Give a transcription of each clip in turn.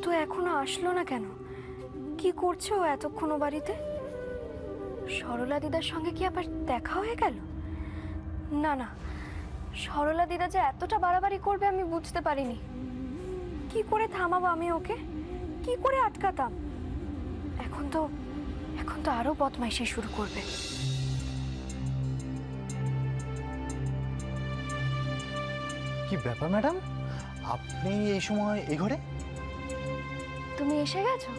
তো এখনো আসলো না কেন? কি করছে ও এতক্ষণ ও বাড়িতে? সরলা দিদার সঙ্গে কি আবার দেখা হয়ে গেল? না না, সরলা দিদা যে এতটা বাড়াবাড়ি করবে আমি বুঝতে পারিনি। কি করে থামাবো আমি ওকে? কি করে আটকাতাম? এখন তো আরো বদমাইশি শুরু করবে। কি ব্যাপার ম্যাডাম, আপনি এই সময় এই ঘরে? তুমি এসে গেছো?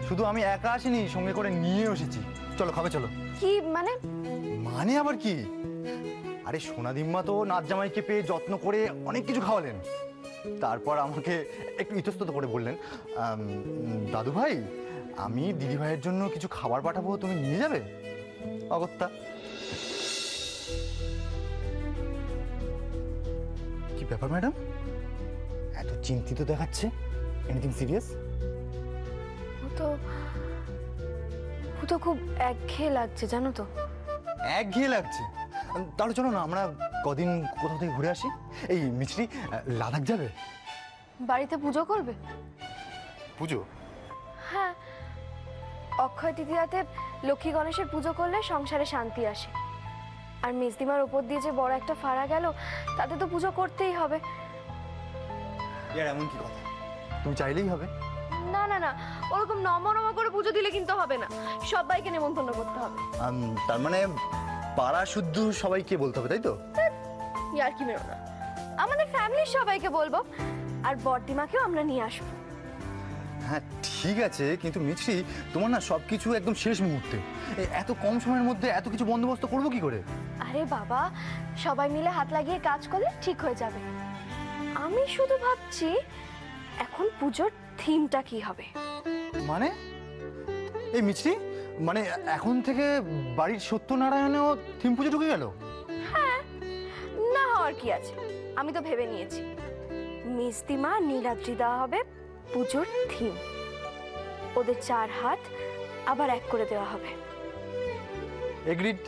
শুধু আমি একা আসিনি, সঙ্গে করে নিয়ে এসেছি। চলো খাবে চলো। কি মানে? মানে আবার কি? আরে সোনাদিম্মা তো নাচ জামাইকে পেয়ে যত্ন করে অনেক কিছু খাওয়ালেন। তারপর আমাকে একটু ইতস্তত করে বললেন, দাদু ভাই আমি দিদি ভাইয়ের জন্য কিছু খাবার পাঠাবো, তুমি নিয়ে যাবে? অগত্যা। কি ব্যাপার ম্যাডাম, এত চিন্তিত দেখাচ্ছে? Anything serious? ও তো খুব একঘেয়ে লাগছে জানো তো। একঘেয়ে লাগছে? তাহলে চলো না আমরা কদিন কোথাও থেকে ঘুরে আসি। এই মিছরি লাদাখ যাবে? বাড়িতে পুজো করবে? পুজো? হ্যাঁ, অক্ষয় তৃতীয়াতে লক্ষ্মী গণেশের পুজো করলে সংসারে শান্তি আসে। আর মেজদিমার ওপর দিয়ে যে বড় একটা ফাড়া গেল, তাতে তো পুজো করতেই হবে। এমন কি কথা, তুমি চাইলেই হবে? না না না, ওরকম নমনম করে পুজো দিলে কিন্তু হবে না, সবাইকে নেমন্তন্ন করতে হবে। তার মানে পাড়া শুদ্ধ সবাইকে বলতে হবে, তাই তো? আর কি মেরো না, আমাদের ফ্যামিলির সবাইকে বলবো, আর বড়দিমাকেও আমরা নিয়ে আসবো। হ্যাঁ ঠিক আছে, কিন্তু মিছরি তোমার না সবকিছু একদম শেষ মুহূর্তে, এত কম সময়ের মধ্যে এত কিছু বন্দোবস্ত করবো কি করে? আরে বাবা, সবাই মিলে হাত লাগিয়ে কাজ করলে ঠিক হয়ে যাবে। আমি শুধু ভাবছি এখন পুজোর থিমটা কি হবে। মানে এই মিছরি, মানে এখন থেকে বাড়ির সত্যনারায়ণেও থিম পুজো ঢুকে গেল? হ্যাঁ, না হওয়ার কি আছে, আমি তো ভেবে নিয়েছি মিষ্টিমা নীলাদ্রি দেওয়া হবে পুজোর থিম। ওদের 4 হাত আবার এক করে দেওয়া হবে। এগ্রিড।